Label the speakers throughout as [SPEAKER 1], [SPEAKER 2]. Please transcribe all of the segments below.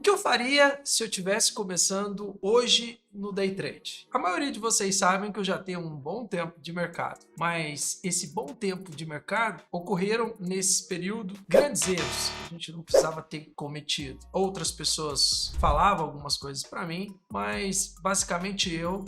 [SPEAKER 1] que eu faria se eu estivesse começando hoje no day trade? A maioria de vocês sabem que eu já tenho um bom tempo de mercado, mas esse bom tempo de mercado ocorreram nesse período grandes erros que a gente não precisava ter cometido. Outras pessoas falavam algumas coisas para mim, mas basicamente eu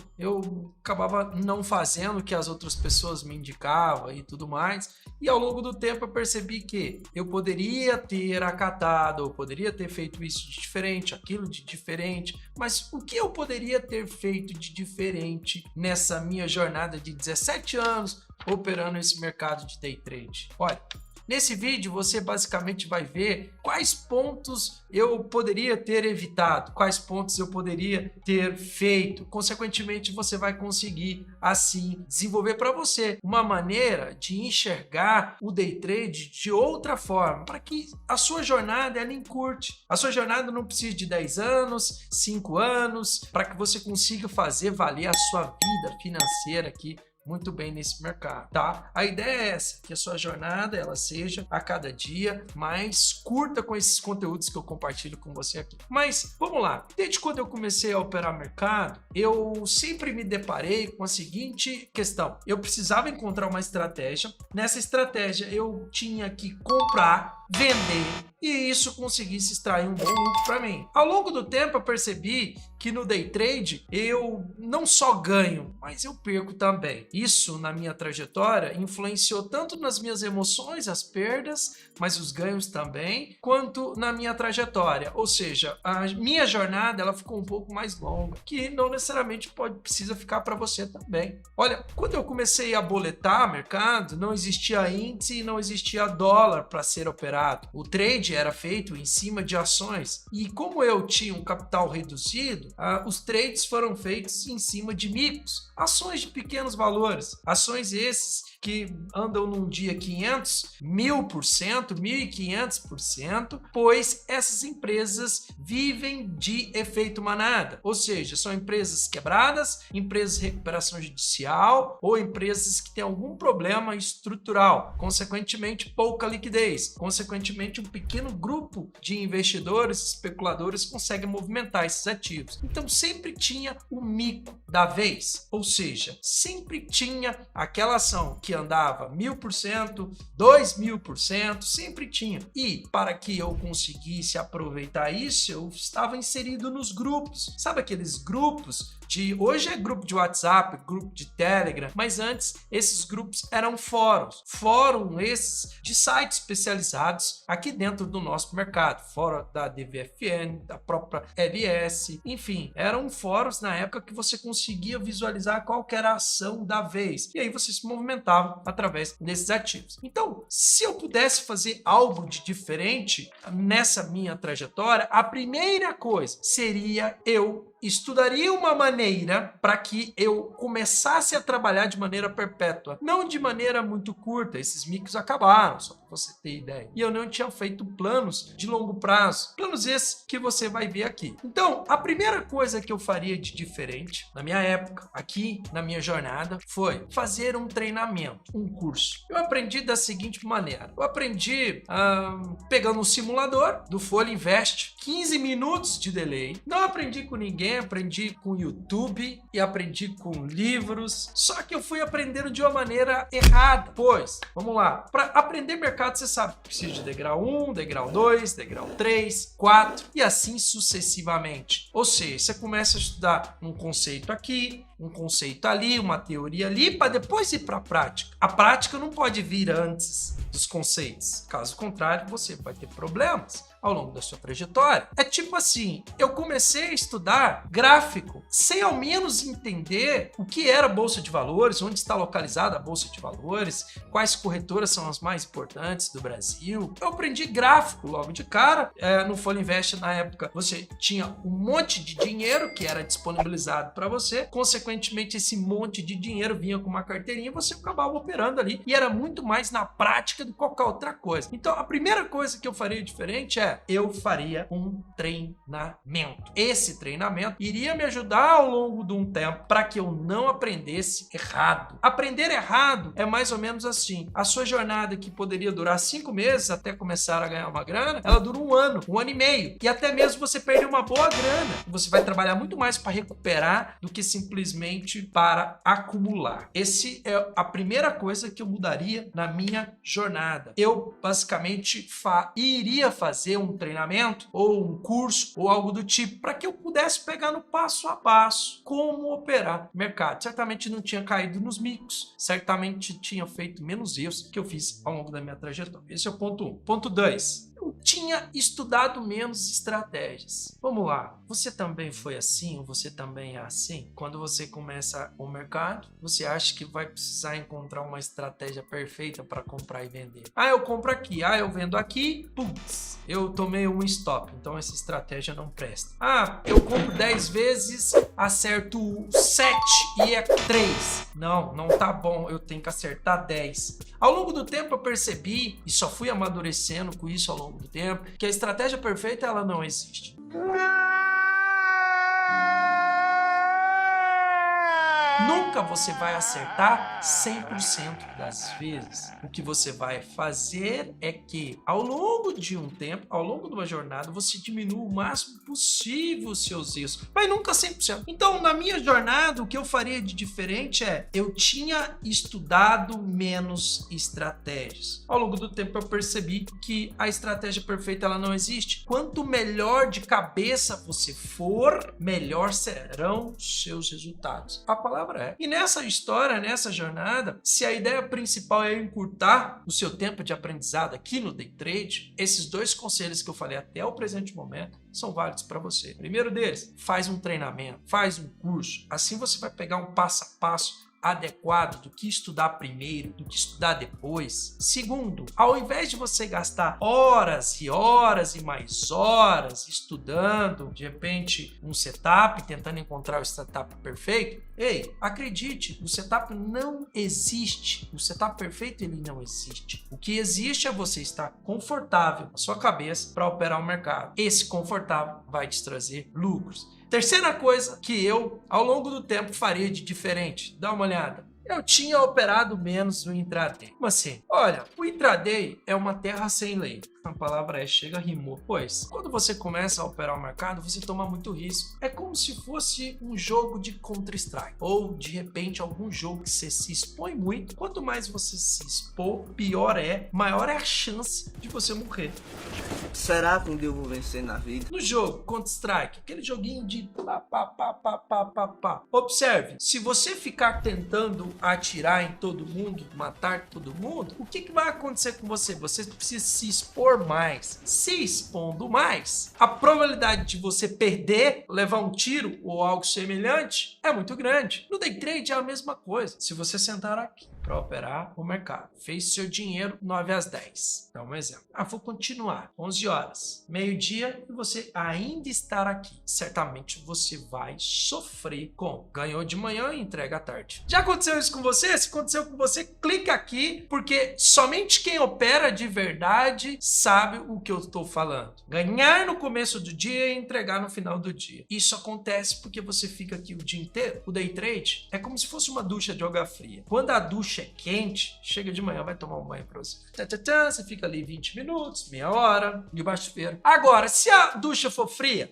[SPEAKER 1] acabava não fazendo o que as outras pessoas me indicavam e tudo mais. E ao longo do tempo eu percebi que eu poderia ter acatado, eu poderia ter feito isso de diferente, aquilo de diferente, mas o que eu poderia ter feito de diferente nessa minha jornada de 17 anos operando esse mercado de day trade? Olha, nesse vídeo você basicamente vai ver quais pontos eu poderia ter evitado, quais pontos eu poderia ter feito. Consequentemente, você vai conseguir assim desenvolver para você uma maneira de enxergar o day trade de outra forma, para que a sua jornada ela encurte. A sua jornada não precisa de 10 anos, 5 anos, para que você consiga fazer valer a sua vida financeira aqui muito bem nesse mercado, tá? A ideia é essa, que a sua jornada ela seja a cada dia mais curta com esses conteúdos que eu compartilho com você aqui. Mas vamos lá, desde quando eu comecei a operar mercado, eu sempre me deparei com a seguinte questão: eu precisava encontrar uma estratégia. Nessa estratégia eu tinha que comprar, vender, e isso conseguisse extrair um bom lucro para mim. Ao longo do tempo eu percebi que no day trade eu não só ganho, mas eu perco também. Isso na minha trajetória influenciou tanto nas minhas emoções, as perdas, mas os ganhos também, quanto na minha trajetória. Ou seja, a minha jornada ela ficou um pouco mais longa, que não necessariamente precisa ficar para você também. Olha, quando eu comecei a boletar mercado, não existia índice e não existia dólar para ser operado. O trade era feito em cima de ações, e como eu tinha um capital reduzido, os trades foram feitos em cima de micros, ações de pequenos valores, ações esses que andam num dia 500, 1000%, 1500%, pois essas empresas vivem de efeito manada, ou seja, são empresas quebradas, empresas de recuperação judicial ou empresas que têm algum problema estrutural, consequentemente pouca liquidez, consequentemente um pequeno grupo de investidores, especuladores consegue movimentar esses ativos. Então sempre tinha o mico da vez, ou seja, sempre tinha aquela ação que andava 1000%, 2000%, sempre tinha. E para que eu conseguisse aproveitar isso, eu estava inserido nos grupos. Sabe aqueles grupos hoje é grupo de WhatsApp, grupo de Telegram, mas antes esses grupos eram fóruns esses de sites especializados aqui dentro do nosso mercado, fórum da DVFN, da própria LS, enfim, eram fóruns na época que você conseguia visualizar qual que era a ação da vez, e aí você se movimentava através desses ativos. Então, se eu pudesse fazer algo de diferente nessa minha trajetória, a primeira coisa seria eu estudaria uma maneira para que eu começasse a trabalhar de maneira perpétua, não de maneira muito curta. Esses micros acabaram, só para você ter ideia. E eu não tinha feito planos de longo prazo, planos esses que você vai ver aqui. Então, a primeira coisa que eu faria de diferente na minha época, aqui na minha jornada, foi fazer um treinamento, um curso. Eu aprendi da seguinte maneira: eu aprendi pegando um simulador do Folha Invest, 15 minutos de delay. Não aprendi com ninguém, aprendi com o YouTube e aprendi com livros, só que eu fui aprendendo de uma maneira errada. Pois, vamos lá, para aprender mercado você sabe, precisa de degrau 1, degrau 2, degrau 3, 4 e assim sucessivamente. Ou seja, você começa a estudar um conceito aqui, um conceito ali, uma teoria ali, para depois ir para a prática. A prática não pode vir antes dos conceitos, caso contrário você vai ter problemas ao longo da sua trajetória. É tipo assim, eu comecei a estudar gráfico sem ao menos entender o que era a Bolsa de Valores, onde está localizada a Bolsa de Valores, quais corretoras são as mais importantes do Brasil. Eu aprendi gráfico logo de cara. No Folha Invest, na época, você tinha um monte de dinheiro que era disponibilizado para você. Consequentemente, esse monte de dinheiro vinha com uma carteirinha e você acabava operando ali. E era muito mais na prática do que qualquer outra coisa. Então, a primeira coisa que eu faria diferente eu faria um treinamento. Esse treinamento iria me ajudar estudar ao longo de um tempo para que eu não aprendesse errado. Aprender errado é mais ou menos assim. A sua jornada, que poderia durar 5 meses até começar a ganhar uma grana, ela dura um ano e meio. E até mesmo você perde uma boa grana. Você vai trabalhar muito mais para recuperar do que simplesmente para acumular. Esse é a primeira coisa que eu mudaria na minha jornada. Eu basicamente iria fazer um treinamento ou um curso ou algo do tipo para que eu pudesse pegar no passo a passo como operar o mercado. Certamente não tinha caído nos micos, certamente tinha feito menos erros que eu fiz ao longo da minha trajetória. Esse é o ponto 1. Ponto 2. Eu tinha estudado menos estratégias. Vamos lá, você também foi assim ou você também é assim? Quando você começa o mercado, você acha que vai precisar encontrar uma estratégia perfeita para comprar e vender. Ah, eu compro aqui, eu vendo aqui, putz, eu tomei um stop, então essa estratégia não presta. Ah, eu compro 10 vezes, acerto 7 e é 3. Não tá bom, eu tenho que acertar 10. Ao longo do tempo eu percebi, e só fui amadurecendo com isso ao longo do tempo, que a estratégia perfeita ela não existe. Nunca você vai acertar 100% das vezes. O que você vai fazer é que, ao longo de um tempo, ao longo de uma jornada, você diminua o máximo possível os seus erros, mas nunca 100%. Então, na minha jornada, o que eu faria de diferente é, eu tinha estudado menos estratégias. Ao longo do tempo, eu percebi que a estratégia perfeita ela não existe. Quanto melhor de cabeça você for, melhor serão os seus resultados. A palavra é. E nessa história, nessa jornada, se a ideia principal é encurtar o seu tempo de aprendizado aqui no Day Trade, esses 2 conselhos que eu falei até o presente momento são válidos para você. Primeiro deles, faz um treinamento, faz um curso. Assim você vai pegar um passo a passo adequado do que estudar primeiro, do que estudar depois. Segundo, ao invés de você gastar horas e horas e mais horas estudando, de repente, um setup, tentando encontrar o setup perfeito, acredite, o setup não existe. O setup perfeito, ele não existe. O que existe é você estar confortável na sua cabeça para operar o mercado. Esse confortável vai te trazer lucros. Terceira coisa que eu, ao longo do tempo, faria de diferente. Dá uma olhada. Eu tinha operado menos no intraday. Como assim? Olha, o intraday é uma terra sem lei. A palavra chega, rimou. Pois, quando você começa a operar o mercado, você toma muito risco. É como se fosse um jogo de Counter-Strike. Ou, de repente, algum jogo que você se expõe muito. Quanto mais você se expor, pior maior é a chance de você morrer.
[SPEAKER 2] Será que um dia eu vou vencer na vida?
[SPEAKER 1] No jogo Counter-Strike, aquele joguinho de pá. Observe, se você ficar tentando atirar em todo mundo, matar todo mundo, o que vai acontecer com você? Você precisa se expor mais. Se expondo mais, a probabilidade de você perder, levar um tiro ou algo semelhante é muito grande. No day trade é a mesma coisa. Se você sentar aqui para operar o mercado, fez seu dinheiro 9 às 10. Dá um exemplo. Vou continuar. 11 horas, meio-dia, e você ainda estar aqui. Certamente você vai sofrer com ganhou de manhã e entrega à tarde. Já aconteceu isso com você? Se aconteceu com você, clica aqui, porque somente quem opera de verdade sabe o que eu estou falando. Ganhar no começo do dia e entregar no final do dia. Isso acontece porque você fica aqui o dia inteiro. O day trade é como se fosse uma ducha de água fria. Quando a ducha é quente, chega de manhã, vai tomar um banho pra você. Você fica ali 20 minutos, meia hora, debaixo do chuveiro. Agora, se a ducha for fria,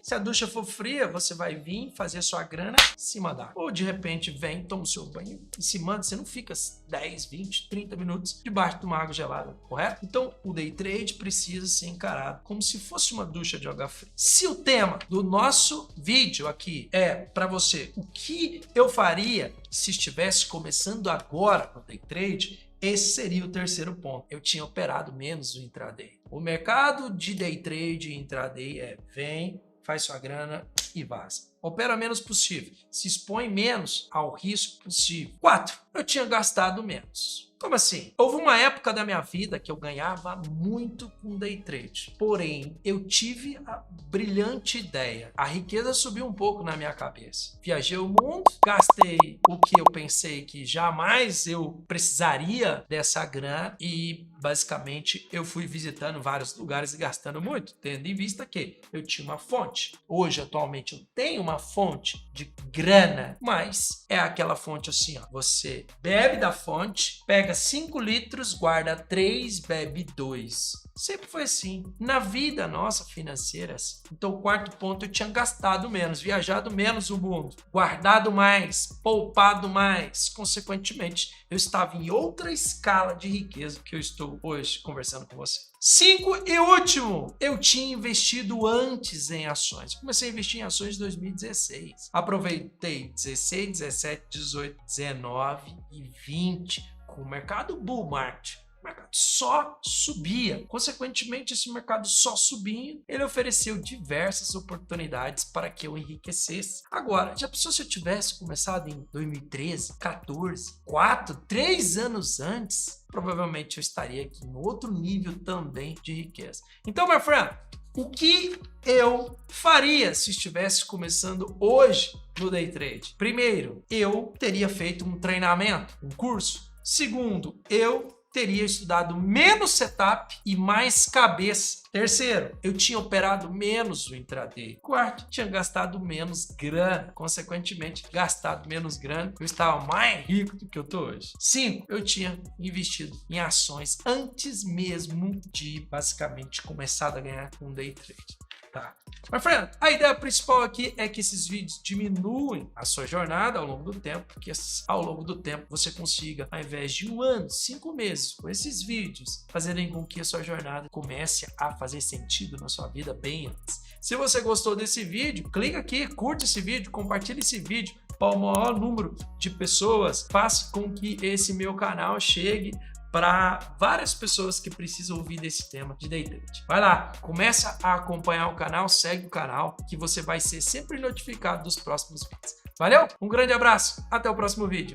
[SPEAKER 1] você vai vir fazer a sua grana em cima da água. Ou de repente vem, toma o seu banho em cima, você não fica 10, 20, 30 minutos debaixo de uma água gelada, correto? Então, o day trade precisa ser encarado como se fosse uma ducha de água fria. Se o tema do nosso vídeo aqui é para você o que eu faria se estivesse começando agora no day trade, esse seria o terceiro ponto. Eu tinha operado menos no intraday. O mercado de day trade e intraday vem, faz sua grana e vaza. Opera menos possível. Se expõe menos ao risco possível. 4. Eu tinha gastado menos. Como assim? Houve uma época da minha vida que eu ganhava muito com day trade. Porém, eu tive a brilhante ideia. A riqueza subiu um pouco na minha cabeça. Viajei o mundo, gastei o que eu pensei que jamais eu precisaria dessa grana e basicamente eu fui visitando vários lugares e gastando muito, tendo em vista que eu tinha uma fonte. Hoje, atualmente, realmente eu tenho uma fonte de grana, mas é aquela fonte assim, ó, você bebe da fonte, pega 5 litros, guarda 3, bebe 2. Sempre foi assim. Na vida nossa financeira, então o quarto ponto, eu tinha gastado menos, viajado menos o mundo, guardado mais, poupado mais. Consequentemente, eu estava em outra escala de riqueza que eu estou hoje conversando com você. 5 e último, eu tinha investido antes em ações. Comecei a investir em ações em 2016. Aproveitei 16, 17, 18, 19 e 20 com o mercado bull market. O mercado só subia. Consequentemente, esse mercado só subindo, ele ofereceu diversas oportunidades para que eu enriquecesse. Agora, já pensou se eu tivesse começado em 2013, 14, 4, 3 anos antes? Provavelmente eu estaria aqui em outro nível também de riqueza. Então, meu friend, o que eu faria se estivesse começando hoje no Day Trade? Primeiro, eu teria feito um treinamento, um curso. Segundo, eu teria estudado menos setup e mais cabeça. Terceiro, eu tinha operado menos o intraday. Quarto, tinha gastado menos grana. Consequentemente, gastado menos grana, eu estava mais rico do que eu estou hoje. 5, eu tinha investido em ações antes mesmo de basicamente começar a ganhar com day trade. Tá. Mas, friend, a ideia principal aqui é que esses vídeos diminuem a sua jornada ao longo do tempo, que ao longo do tempo você consiga, ao invés de 1 ano, 5 meses, com esses vídeos, fazerem com que a sua jornada comece a fazer sentido na sua vida bem antes. Se você gostou desse vídeo, clica aqui, curte esse vídeo, compartilhe esse vídeo para o maior número de pessoas, faça com que esse meu canal chegue para várias pessoas que precisam ouvir desse tema de day trade. Vai lá, começa a acompanhar o canal, segue o canal, que você vai ser sempre notificado dos próximos vídeos. Valeu? Um grande abraço, até o próximo vídeo.